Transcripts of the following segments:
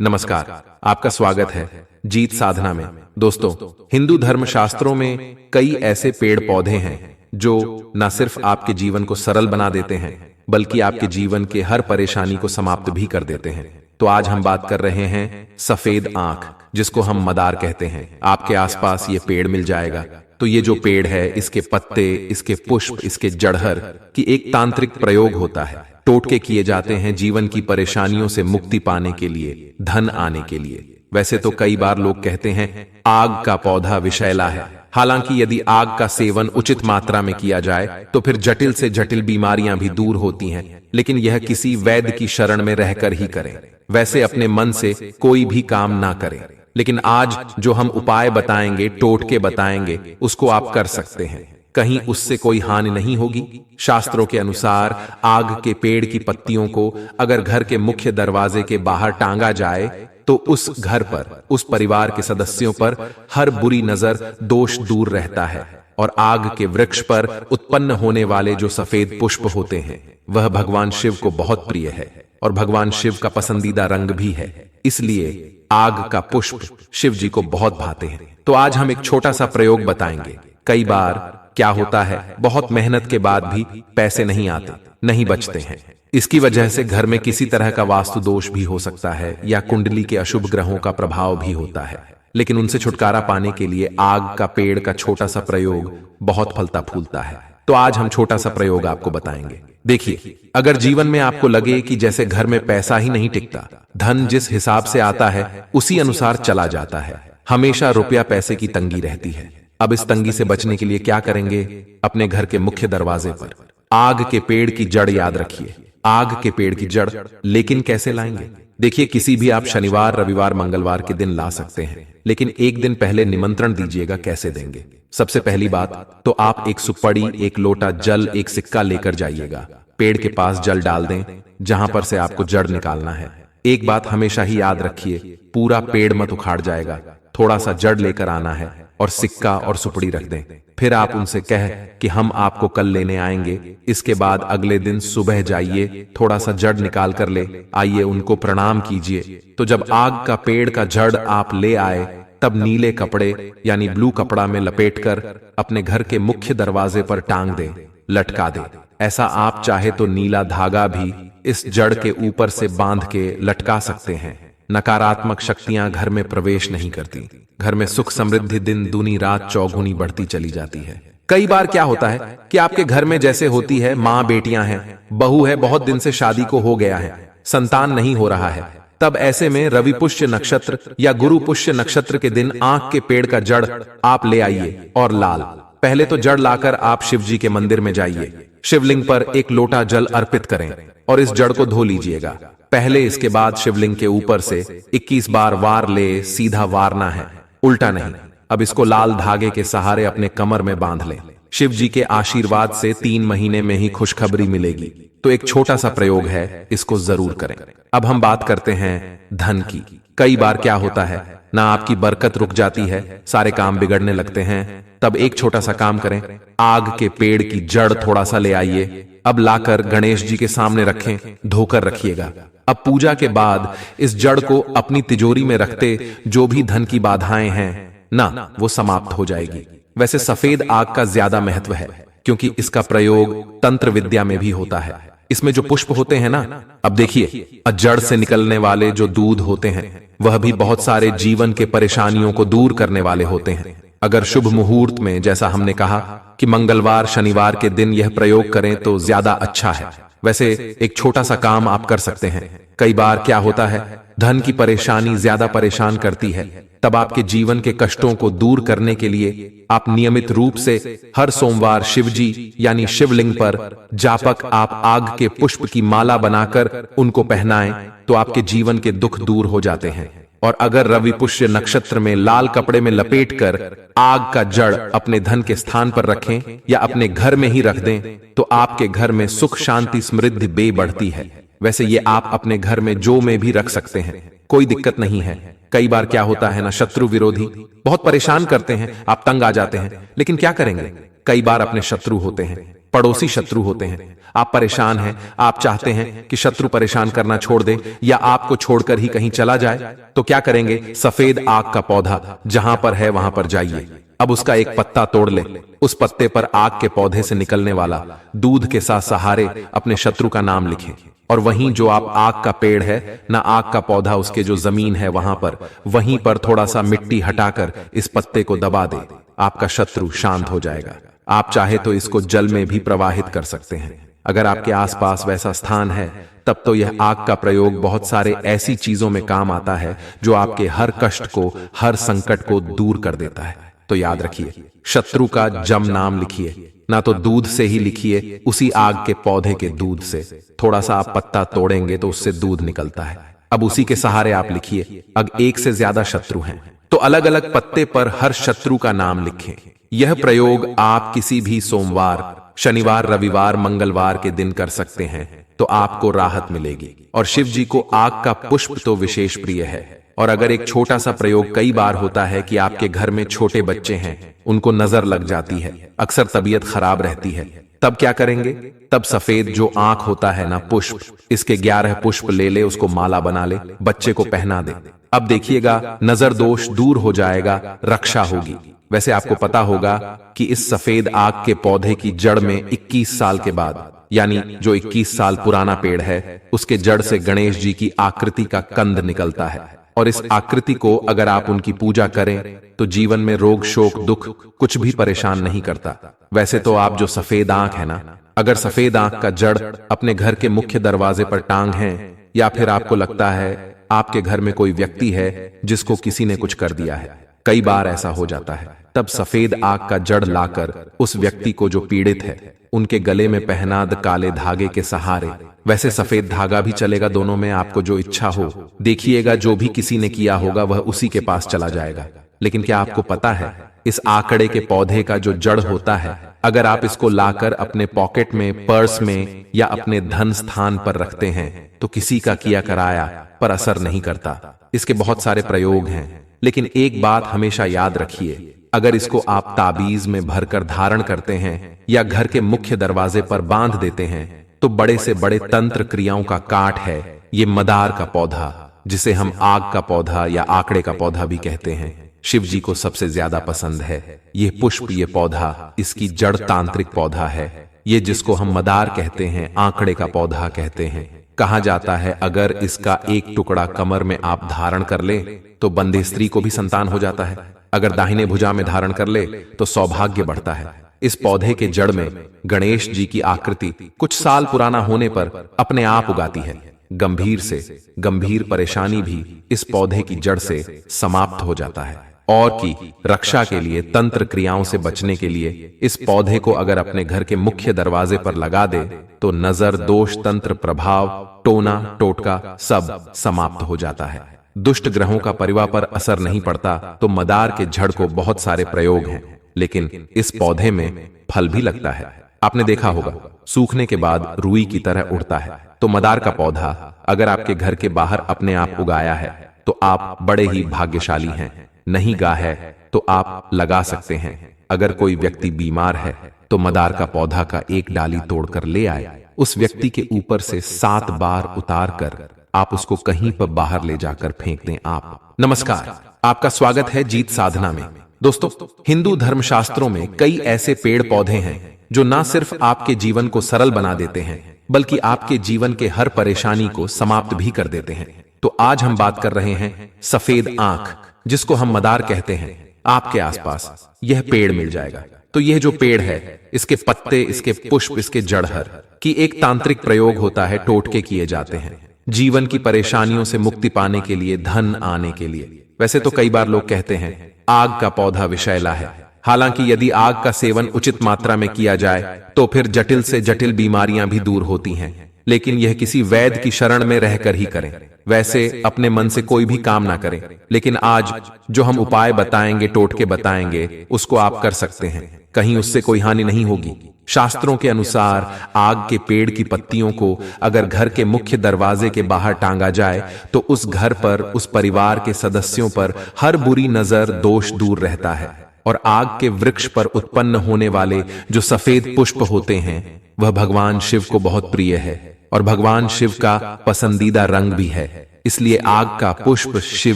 नमस्कार, आपका स्वागत है जीत साधना में। दोस्तों, हिंदू धर्म शास्त्रों में कई ऐसे पेड़ पौधे हैं जो न सिर्फ आपके जीवन को सरल बना देते हैं बल्कि आपके जीवन के हर परेशानी को समाप्त भी कर देते हैं। तो आज हम बात कर रहे हैं सफेद आंख, जिसको हम मदार कहते हैं। आपके आसपास ये पेड़ मिल जाएगा। तो ये जो पेड़ है, इसके पत्ते, इसके पुष्प, इसके जड़हर की एक तांत्रिक प्रयोग होता है। टोटके किए जाते हैं जीवन की परेशानियों से मुक्ति पाने के लिए, धन आने के लिए। वैसे तो कई बार लोग कहते हैं आग का पौधा विषैला है। हालांकि यदि आग का सेवन उचित मात्रा में किया जाए तो फिर जटिल से जटिल बीमारियां भी दूर होती हैं, लेकिन यह किसी वैद्य की शरण में रहकर ही करें। वैसे अपने मन से कोई भी काम ना करें, लेकिन आज जो हम उपाय बताएंगे, टोटके बताएंगे, उसको आप कर सकते हैं। कहीं उससे कोई हानि नहीं होगी। शास्त्रों के अनुसार आग के पेड़ की पत्तियों को अगर घर के मुख्य दरवाजे के बाहर टांगा जाए तो उस घर पर, उस परिवार के सदस्यों पर हर बुरी नजर, दोष दूर रहता है। और आग के वृक्ष पर उत्पन्न होने वाले जो सफेद पुष्प होते हैं वह भगवान शिव को बहुत प्रिय है और भगवान शिव का पसंदीदा रंग भी है। इसलिए आग का पुष्प शिव जी को बहुत भाते हैं। तो आज हम एक छोटा सा प्रयोग बताएंगे। कई बार क्या होता है, बहुत मेहनत के बाद भी पैसे नहीं आते, नहीं बचते हैं। इसकी वजह से घर में किसी तरह का वास्तु दोष भी हो सकता है या कुंडली के अशुभ ग्रहों का प्रभाव भी होता है। लेकिन उनसे छुटकारा पाने के लिए आग का पेड़ का छोटा सा प्रयोग बहुत फलता फूलता है। तो आज हम छोटा सा प्रयोग आपको बताएंगे। देखिए, अगर जीवन में आपको लगे कि जैसे घर में पैसा ही नहीं टिकता, धन जिस हिसाब से आता है उसी अनुसार चला जाता है, हमेशा रुपया पैसे की तंगी रहती है। अब इस तंगी से बचने के लिए क्या करेंगे? अपने घर के मुख्य दरवाजे पर आग के पेड़ की जड़ याद रखिए। आग के पेड़ की जड़ लेकिन कैसे लाएंगे? देखिए, किसी भी आप शनिवार, रविवार, मंगलवार के दिन ला सकते हैं, लेकिन एक दिन पहले निमंत्रण दीजिएगा कैसे देंगे। सबसे पहली बात तो आप एक सुपड़ी, एक लोटा जल, एक सिक्का लेकर जाइएगा। पेड़ के पास जल डाल दें जहां पर से आपको जड़ निकालना है। एक बात हमेशा ही याद रखिए, पूरा पेड़ मत उखाड़ जाएगा, थोड़ा सा जड़ लेकर आना है और सिक्का और सुपड़ी रख दें। फिर आप उनसे कह कि हम आपको कल लेने आएंगे। इसके बाद अगले दिन सुबह जाइए, थोड़ा सा जड़ निकाल कर ले आइए, उनको प्रणाम कीजिए। तो जब आग का पेड़ का जड़ आप ले आए तब नीले कपड़े यानी ब्लू कपड़ा में लपेटकर अपने घर के मुख्य दरवाजे पर टांग दें, लटका दें। ऐसा आप चाहे तो नीला धागा भी इस जड़ के ऊपर से बांध के लटका सकते हैं। नकारात्मक शक्तियां घर में प्रवेश नहीं करती। घर में सुख समृद्धि दिन दूनी रात चौगुनी बढ़ती चली जाती है। कई बार क्या होता है कि आपके घर में जैसे होती है, माँ बेटियां हैं, बहू है, बहुत दिन से शादी को हो गया है, संतान नहीं हो रहा है, तब ऐसे में रवि पुष्य नक्षत्र या गुरु पुष्य नक्षत्र के दिन आंख के पेड़ का जड़ आप ले आइए और लाल। पहले तो जड़ लाकर आप शिव जी के मंदिर में जाइए, शिवलिंग पर एक लोटा जल अर्पित करें और इस जड़ को धो लीजिएगा। पहले इसके बाद शिवलिंग के ऊपर से 21 बार वार ले, सीधा वारना है, उल्टा नहीं। अब इसको लाल धागे के सहारे अपने कमर में बांध लें। शिव जी के आशीर्वाद से 3 महीने में ही खुशखबरी मिलेगी। तो एक छोटा सा प्रयोग है, इसको जरूर करें। अब हम बात करते हैं धन की। कई बार क्या होता है ना, आपकी बरकत रुक जाती है, सारे काम बिगड़ने लगते हैं। तब एक छोटा सा काम करें, आग के पेड़ की जड़ थोड़ा सा ले आइए। अब लाकर गणेश जी के सामने रखें, धोकर रखिएगा। अब पूजा के बाद इस जड़ को अपनी तिजोरी में रखते जो भी धन की बाधाएं हैं ना, वो समाप्त हो जाएगी। वैसे सफेद आग का ज्यादा महत्व है क्योंकि इसका प्रयोग तंत्र विद्या में भी होता है। इसमें जो पुष्प होते हैं ना, अब देखिए, जड़ से निकलने वाले जो दूध होते हैं वह भी बहुत सारे जीवन के परेशानियों को दूर करने वाले होते हैं। अगर शुभ मुहूर्त में, जैसा हमने कहा कि मंगलवार, शनिवार के दिन यह प्रयोग करें तो ज्यादा अच्छा है। वैसे एक छोटा सा काम आप कर सकते हैं। कई बार क्या होता है, धन की परेशानी ज्यादा परेशान करती है, तब आपके जीवन के कष्टों को दूर करने के लिए आप नियमित रूप से हर सोमवार शिवजी यानी शिवलिंग पर जापक आप आग के पुष्प की माला बनाकर उनको पहनाएं तो आपके जीवन के दुख दूर हो जाते हैं। और अगर रवि पुष्य नक्षत्र में लाल कपड़े में लपेटकर आग का जड़ अपने धन के स्थान पर रखें या अपने घर में ही रख दें तो आपके घर में सुख, शांति, समृद्धि बे बढ़ती है। वैसे ये आप अपने घर में जो में भी रख सकते हैं, कोई दिक्कत नहीं है। कई बार क्या होता है ना, शत्रु विरोधी बहुत परेशान करते हैं, आप तंग आ जाते हैं, लेकिन क्या करेंगे? कई बार अपने शत्रु होते हैं, पड़ोसी शत्रु होते हैं। आप परेशान हैं, आप चाहते हैं कि शत्रु परेशान करना छोड़ दे या आपको छोड़कर ही कहीं चला जाए, तो क्या करेंगे? सफेद आग का पौधा जहां पर है वहां पर जाइए। अब उसका एक पत्ता तोड़ ले। उस पत्ते पर आग के पौधे से निकलने वाला दूध के साथ सहारे अपने शत्रु का नाम लिखें, और वहीं जो आप आग का पेड़ है ना आग का पौधा, उसके जो जमीन है वहां पर, वहीं पर थोड़ा सा मिट्टी हटाकर इस पत्ते को दबा दे। आपका शत्रु शांत हो जाएगा। आप चाहे तो इसको जल में भी प्रवाहित कर सकते हैं। अगर आपके आसपास वैसा स्थान है तब तो यह आग का प्रयोग बहुत सारे ऐसी चीजों में काम आता है जो आपके हर कष्ट को, हर संकट को दूर कर देता है। तो याद रखिए, शत्रु का जम नाम लिखिए, ना तो दूध से ही लिखिए, उसी आग के पौधे के दूध से। थोड़ा सा आप पत्ता तोड़ेंगे तो उससे दूध निकलता है। अब उसी के सहारे आप लिखिए। अगर एक से ज्यादा शत्रु हैं तो अलग अलग पत्ते पर हर शत्रु का नाम लिखें। यह प्रयोग आप किसी भी सोमवार, शनिवार, रविवार, मंगलवार के दिन कर सकते हैं तो आपको राहत मिलेगी। और शिव जी को आग का पुष्प तो विशेष प्रिय है। और अगर एक छोटा सा प्रयोग कई बार होता है कि आपके घर में छोटे बच्चे हैं, उनको नजर लग जाती है, अक्सर तबीयत खराब रहती है, तब क्या करेंगे? तब सफेद जो आंख होता है ना, पुष्प, इसके 11 पुष्प ले ले, उसको माला बना ले, बच्चे को पहना दे। अब देखिएगा नजर दोष दूर हो जाएगा, रक्षा होगी। वैसे आपको पता होगा कि इस सफेद आग के पौधे की जड़ में 21 साल के बाद, यानी जो 21 साल पुराना पेड़ है, उसके जड़ से गणेश जी की आकृति का कंद निकलता है। और इस आकृति को अगर आप उनकी पूजा करें तो जीवन में रोग, शोक, दुख कुछ भी परेशान नहीं करता। वैसे तो आप जो सफेद आंख है ना, अगर सफेद आंख का जड़ अपने घर के मुख्य दरवाजे पर टांग है, या फिर आपको लगता है आपके घर में कोई व्यक्ति है जिसको किसी ने कुछ कर दिया है, कई बार ऐसा हो जाता है, तब सफेद आग का जड़ लाकर उस व्यक्ति को जो पीड़ित है उनके गले में पहना द काले धागे के सहारे। वैसे सफेद धागा भी चलेगा, दोनों में आपको जो इच्छा हो। देखिएगा जो भी किसी ने किया होगा वह उसी के पास चला जाएगा। लेकिन क्या आपको पता है, इस आकड़े के पौधे का जो जड़ होता है, अगर आप इसको लाकर अपने पॉकेट में, पर्स में या अपने धन स्थान पर रखते हैं तो किसी का किया कराया पर असर नहीं करता। इसके बहुत सारे प्रयोग हैं, लेकिन एक बात हमेशा याद रखिए, अगर इसको आप ताबीज में भरकर धारण करते हैं या घर के मुख्य दरवाजे पर बांध देते हैं तो बड़े से बड़े तंत्र क्रियाओं का काट है ये मदार का पौधा, जिसे हम आग का पौधा या आकड़े का पौधा भी कहते हैं। शिव जी को सबसे ज्यादा पसंद है ये पुष्प, ये पौधा, इसकी जड़ तांत्रिक पौधा है। ये जिसको हम मदार कहते हैं, आंकड़े का पौधा कहते हैं। कहा जाता है अगर इसका एक टुकड़ा कमर में आप धारण कर ले तो बंधे स्त्री को भी संतान हो जाता है। अगर दाहिने भुजा में धारण कर ले तो सौभाग्य बढ़ता है। इस पौधे के जड़ में गणेश जी की आकृति कुछ साल पुराना होने पर अपने आप उगाती है। गंभीर से गंभीर परेशानी भी इस पौधे की जड़ से समाप्त हो जाता है। और की रक्षा के लिए, तंत्र क्रियाओं से बचने के लिए इस पौधे को अगर अपने घर के मुख्य दरवाजे पर लगा दे तो नजर, दोष, तंत्र प्रभाव, टोना टोटका सब समाप्त हो जाता है। दुष्ट ग्रहों का परिवार पर असर नहीं पड़ता। तो मदार के जड़ को बहुत सारे प्रयोग हैं, लेकिन इस पौधे में फल भी लगता है। आपने देखा होगा सूखने के बाद रुई की तरह उड़ता है। तो मदार का पौधा अगर आपके घर के बाहर अपने आप उगाया है तो आप बड़े ही भाग्यशाली हैं। नहीं गा है तो आप लगा सकते हैं। अगर कोई व्यक्ति बीमार है तो मदार का पौधा का एक डाली तोड़कर ले आए, उस व्यक्ति के ऊपर से 7 बार उतार कर आप उसको कहीं पर बाहर ले जाकर फेंक दें। आप नमस्कार, आपका स्वागत है जीत साधना में। दोस्तों, हिंदू धर्मशास्त्रों में कई ऐसे पेड़ पौधे हैं जो न सिर्फ आपके जीवन को सरल बना देते हैं बल्कि आपके जीवन के हर परेशानी को समाप्त भी कर देते हैं। तो आज हम बात कर रहे हैं सफेद आंख, जिसको हम मदार कहते हैं। आपके आसपास यह पेड़ मिल जाएगा। तो यह जो पेड़ है, इसके पत्ते, इसके पुष्प, इसके जड़हर की एक तांत्रिक प्रयोग होता है, टोटके किए जाते हैं जीवन की परेशानियों से मुक्ति पाने के लिए, धन आने के लिए। वैसे तो कई बार लोग कहते हैं आग का पौधा विषैला है। हालांकि यदि आग का सेवन उचित मात्रा में किया जाए तो फिर जटिल से जटिल बीमारियां भी दूर होती हैं, लेकिन यह किसी वैद्य की शरण में रहकर ही करें। वैसे अपने मन से कोई भी काम ना करें, लेकिन आज जो हम उपाय बताएंगे, टोटके बताएंगे, उसको आप कर सकते हैं। कहीं उससे कोई हानि नहीं होगी। शास्त्रों के अनुसार आग के पेड़ की पत्तियों को अगर घर के मुख्य दरवाजे के बाहर टांगा जाए तो उस घर पर, उस परिवार के सदस्यों पर हर बुरी नजर, दोष दूर रहता है। और आग के वृक्ष पर उत्पन्न होने वाले जो सफेद पुष्प होते हैं वह भगवान शिव को बहुत प्रिय है और भगवान शिव का पसंदीदा रंग भी है, इसलिए आग का पुष्प शिव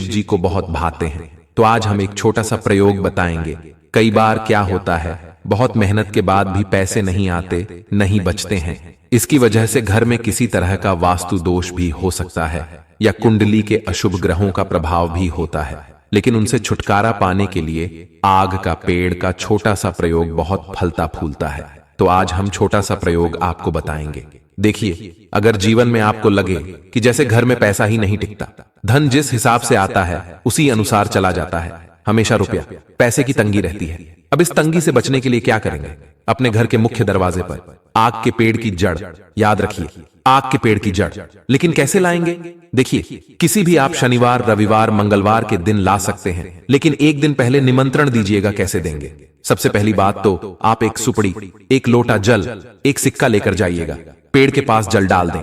जी को बहुत भाते हैं। तो आज हम एक छोटा सा प्रयोग बताएंगे। कई बार क्या होता है, बहुत मेहनत के बाद भी पैसे नहीं आते, नहीं बचते हैं। इसकी वजह से घर में किसी तरह का वास्तु दोष भी हो सकता है या कुंडली के अशुभ ग्रहों का प्रभाव भी होता है। लेकिन उनसे छुटकारा पाने के लिए आग का पेड़ का छोटा सा प्रयोग बहुत फलता फूलता है। तो आज हम छोटा सा प्रयोग आपको बताएंगे। देखिए, अगर जीवन में आपको लगे कि जैसे घर में पैसा ही नहीं टिकता, धन जिस हिसाब से आता है उसी अनुसार चला जाता है, हमेशा रुपया पैसे की तंगी रहती है। अब इस तंगी से बचने के लिए क्या करेंगे? अपने घर के मुख्य दरवाजे पर आग के पेड़ की जड़, याद रखिए आग के पेड़ की जड़। लेकिन कैसे लाएंगे? देखिए, किसी भी आप शनिवार, रविवार, मंगलवार के दिन ला सकते हैं, लेकिन एक दिन पहले निमंत्रण दीजिएगा। कैसे देंगे? सबसे पहली बात तो आप एक सुपड़ी, एक लोटा जल, एक सिक्का लेकर जाइएगा, पेड़ के पास जल डाल दें।